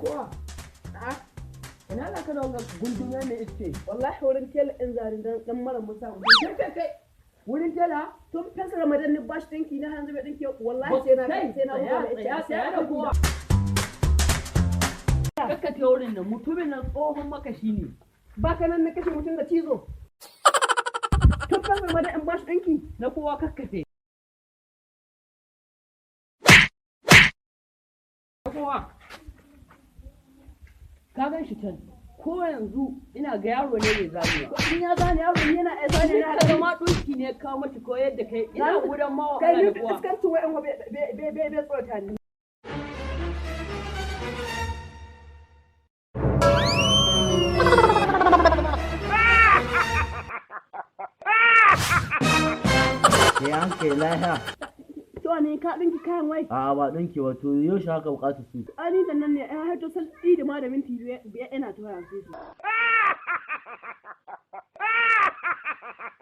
kuwa? A'a, Ina za ka da wannan gundume mai iske? wallahi wurin tela in zarin dan mara musa. Kai. Wurin tela? Tun fesa Ramadan ni bashi dinki na hanzu bai dinki wallahi sai na huta da ita. Tsaya da kowa. Kakkate wurin nan mutumin nan tsohon makashi ne. Ba ka nan na kashe mutum da cizo. Tun fesa Ramadan in bashi dinki. Na kowa kakkate. Na kowa. Ka gan shi can. Ko yanzu ina ga yaro ne mai zanewa. In ya zane yaro yana ai zane na Ka zama ɗunki ne kawo mace koyar da kai ina gudan mawa kai ana ni da kowa. iskantu wa'in wa bai tsorata ni. Sai an kai lahiya. To ne ka dinki kayan wai. A ba ɗinki wato yau shi haka bukatu su. Ani da nan ne ai har to sai da ma da minti biyar ina tura sai.